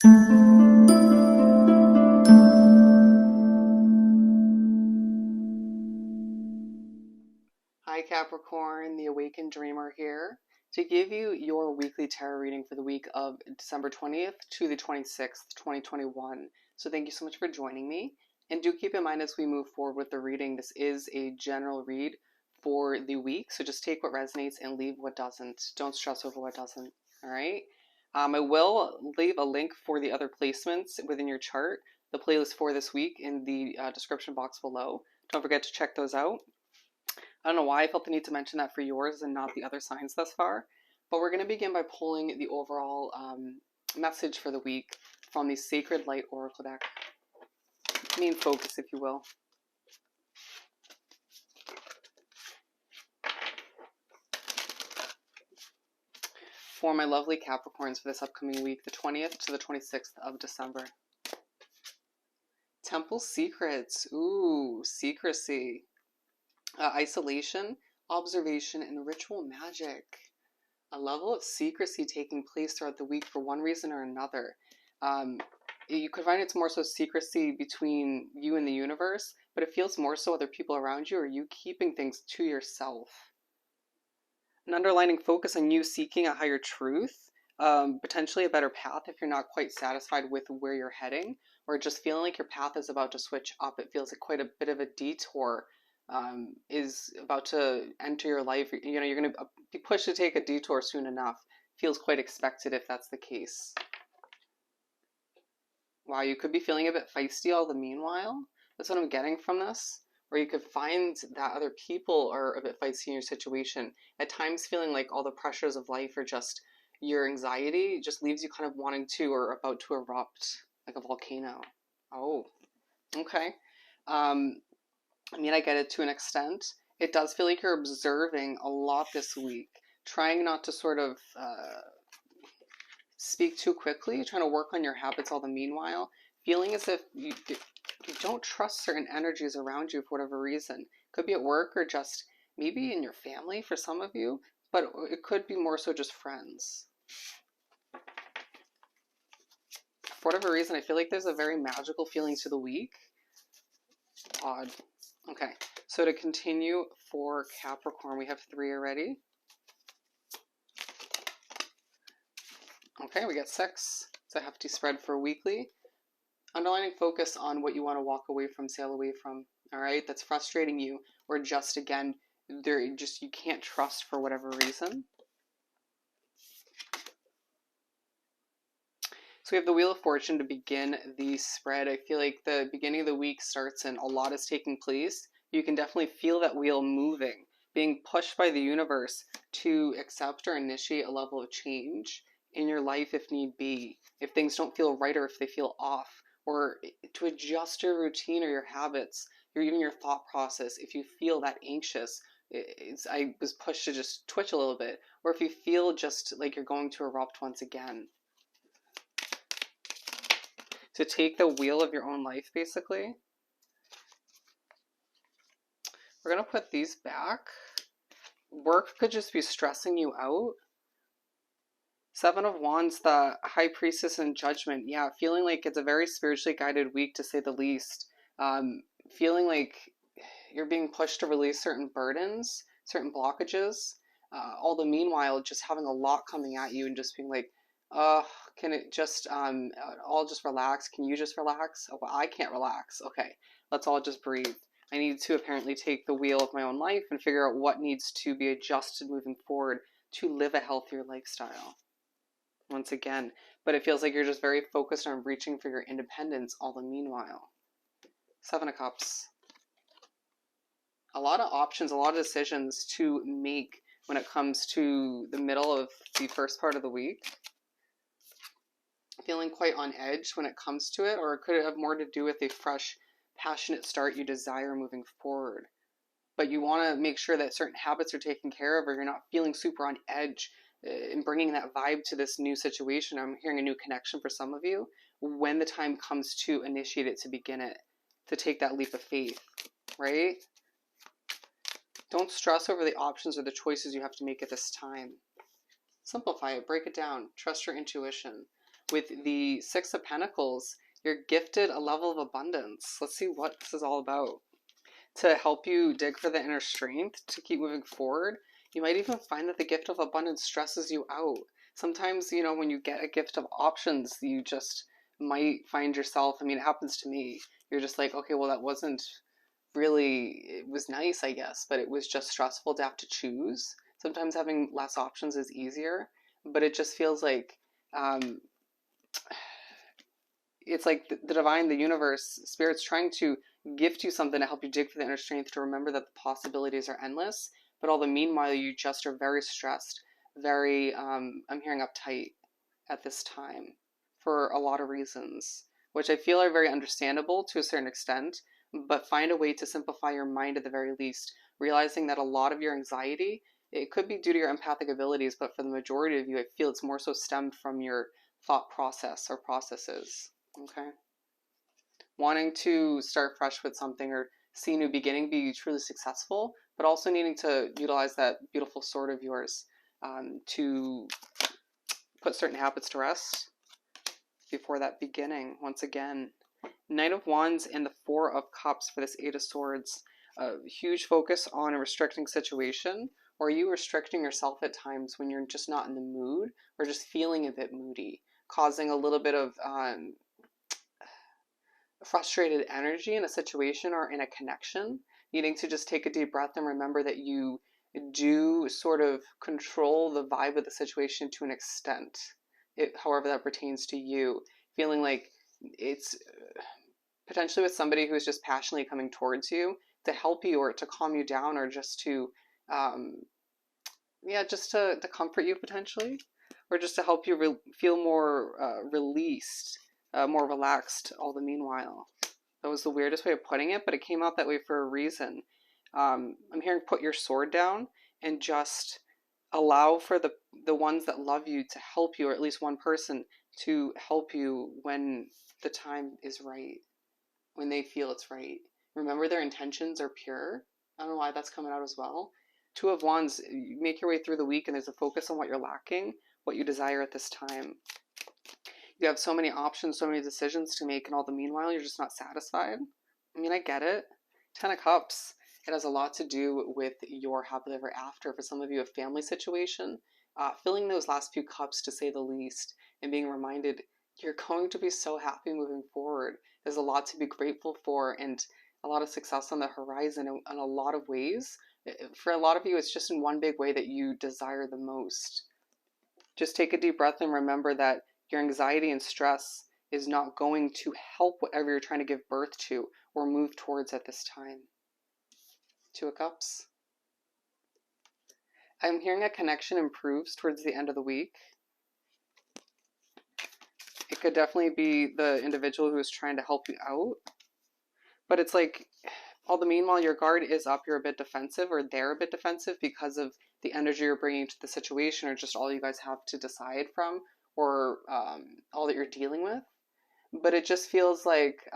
Hi Capricorn, the Awakened Dreamer here to give you your weekly tarot reading for the week of December 20th to the 26th, 2021. So thank you so much for joining me. And do keep in mind as we move forward with the reading, this is a general read for the week. So just take what resonates and leave what doesn't. Don't stress over what doesn't. All right. I will leave a link for the other placements within your chart, the playlist for this week in the description box below. Don't forget to check those out. I don't know why I felt the need to mention that for yours and not the other signs thus far, but we're going to begin by pulling the overall message for the week from the Sacred Light Oracle deck. Main focus, if you will. For my lovely Capricorns for this upcoming week, the 20th to the 26th of December. Temple Secrets. Ooh, secrecy. Isolation, observation, and ritual magic. A level of secrecy taking place throughout the week for one reason or another. You could find it's more so secrecy between you and the universe, but it feels more so other people around you, or you keeping things to yourself. An underlining focus on you seeking a higher truth, potentially a better path if you're not quite satisfied with where you're heading, or just feeling like your path is about to switch up. It feels like quite a bit of a detour is about to enter your life. You know, you're going to be pushed to take a detour soon enough. Feels quite expected if that's the case. Wow, you could be feeling a bit feisty all the meanwhile. That's what I'm getting from this. Or you could find that other people are a bit feisty in your situation. At times feeling like all the pressures of life are just your anxiety just leaves you kind of wanting to or about to erupt like a volcano. Oh, okay. I mean, I get it to an extent. It does feel like you're observing a lot this week, trying not to sort of speak too quickly, trying to work on your habits all the meanwhile, feeling as if you don't trust certain energies around you for whatever reason. Could be at work or just maybe in your family for some of you, but it could be more so just friends. For whatever reason, I feel like there's a very magical feeling to the week. Odd. Okay, so to continue for Capricorn, we have 3 already. Okay, we got 6. It's a hefty spread for weekly. Underlining focus on what you want to walk away from, sail away from. All right, that's frustrating you, or just again, you can't trust for whatever reason. So we have the Wheel of Fortune to begin the spread. I feel like the beginning of the week starts and a lot is taking place. You can definitely feel that wheel moving, being pushed by the universe to accept or initiate a level of change in your life if need be. If things don't feel right or if they feel off, or to adjust your routine or your habits, or even your thought process. If you feel that anxious, I was pushed to just twitch a little bit, or if you feel just like you're going to erupt once again. To take the wheel of your own life, basically. We're going to put these back. Work could just be stressing you out. 7 of Wands, the High Priestess and Judgment. Yeah, feeling like it's a very spiritually guided week, to say the least. Feeling like you're being pushed to release certain burdens, certain blockages. All the meanwhile, just having a lot coming at you and just being like, can it just all just relax? Can you just relax? Oh, well, I can't relax. Okay, let's all just breathe. I need to apparently take the wheel of my own life and figure out what needs to be adjusted moving forward to live a healthier lifestyle. Once again, but it feels like you're just very focused on reaching for your independence all the meanwhile. 7 of Cups. A lot of options, a lot of decisions to make when it comes to the middle of the first part of the week. Feeling quite on edge when it comes to it, or could it have more to do with a fresh, passionate start you desire moving forward? But you want to make sure that certain habits are taken care of, or you're not feeling super on edge and bringing that vibe to this new situation. I'm hearing a new connection for some of you when the time comes to initiate it, to begin it, to take that leap of faith, right? Don't stress over the options or the choices you have to make at this time. Simplify it, break it down, trust your intuition. With the Six of Pentacles, you're gifted a level of abundance. Let's see what this is all about. To help you dig for the inner strength to keep moving forward, you might even find that the gift of abundance stresses you out. Sometimes, you know, when you get a gift of options, you just might find yourself, I mean, it happens to me. You're just like, okay, well, that wasn't really, it was nice, I guess, but it was just stressful to have to choose. Sometimes having less options is easier, but it just feels like um, it's like the divine, the universe, spirit's trying to gift you something to help you dig for the inner strength to remember that the possibilities are endless. But all the meanwhile, you just are very stressed, very, I'm hearing uptight at this time for a lot of reasons, which I feel are very understandable to a certain extent. But find a way to simplify your mind at the very least, realizing that a lot of your anxiety, it could be due to your empathic abilities, but for the majority of you, I feel it's more so stemmed from your thought process or processes. Okay. Wanting to start fresh with something or see a new beginning, be truly successful, but also needing to utilize that beautiful sword of yours to put certain habits to rest before that beginning. Once again, Knight of Wands and the Four of Cups for this Eight of Swords. A huge focus on a restricting situation, or you restricting yourself at times when you're just not in the mood or just feeling a bit moody, causing a little bit of frustrated energy in a situation or in a connection, needing to just take a deep breath and remember that you do sort of control the vibe of the situation to an extent, however that pertains to you. Feeling like it's potentially with somebody who's just passionately coming towards you to help you or to calm you down or just to, just to comfort you potentially, or just to help you feel more released, more relaxed all the meanwhile. That was the weirdest way of putting it, but it came out that way for a reason. I'm hearing put your sword down and just allow for the ones that love you to help you, or at least one person to help you when the time is right, when they feel it's right. Remember, their intentions are pure. I don't know why that's coming out as well. Two of Wands, you make your way through the week and there's a focus on what you're lacking, what you desire at this time. You have so many options, so many decisions to make, and all the meanwhile, you're just not satisfied. I mean, I get it. Ten of Cups, it has a lot to do with your happily ever after. For some of you, a family situation, filling those last few cups, to say the least, and being reminded you're going to be so happy moving forward. There's a lot to be grateful for and a lot of success on the horizon in a lot of ways. For a lot of you, it's just in one big way that you desire the most. Just take a deep breath and remember that your anxiety and stress is not going to help whatever you're trying to give birth to or move towards at this time. Two of Cups. I'm hearing a connection improves towards the end of the week. It could definitely be the individual who is trying to help you out. But it's like, all the meanwhile, your guard is up, you're a bit defensive, or they're a bit defensive because of the energy you're bringing to the situation, or just all you guys have to decide from, or all that you're dealing with. But it just feels like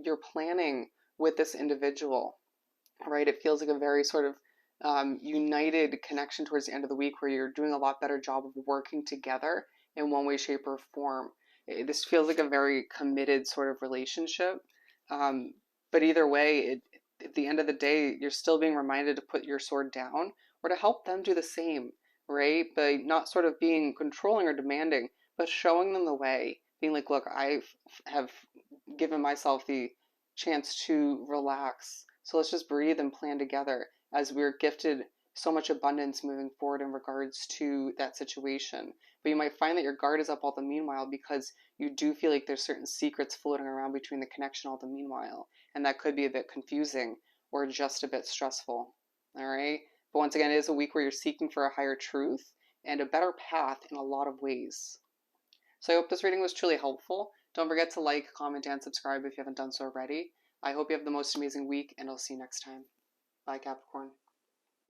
you're planning with this individual, right? It feels like a very sort of united connection towards the end of the week where you're doing a lot better job of working together in one way, shape, or form. This feels like a very committed sort of relationship. But either way, at the end of the day, you're still being reminded to put your sword down or to help them do the same, right? By not sort of being controlling or demanding, but showing them the way, being like, look, I have given myself the chance to relax. So let's just breathe and plan together as we're gifted so much abundance moving forward in regards to that situation. But you might find that your guard is up all the meanwhile because you do feel like there's certain secrets floating around between the connection all the meanwhile. And that could be a bit confusing or just a bit stressful. All right. But once again, it is a week where you're seeking for a higher truth and a better path in a lot of ways. So I hope this reading was truly helpful. Don't forget to like, comment, and subscribe if you haven't done so already. I hope you have the most amazing week, and I'll see you next time. Bye, Capricorn.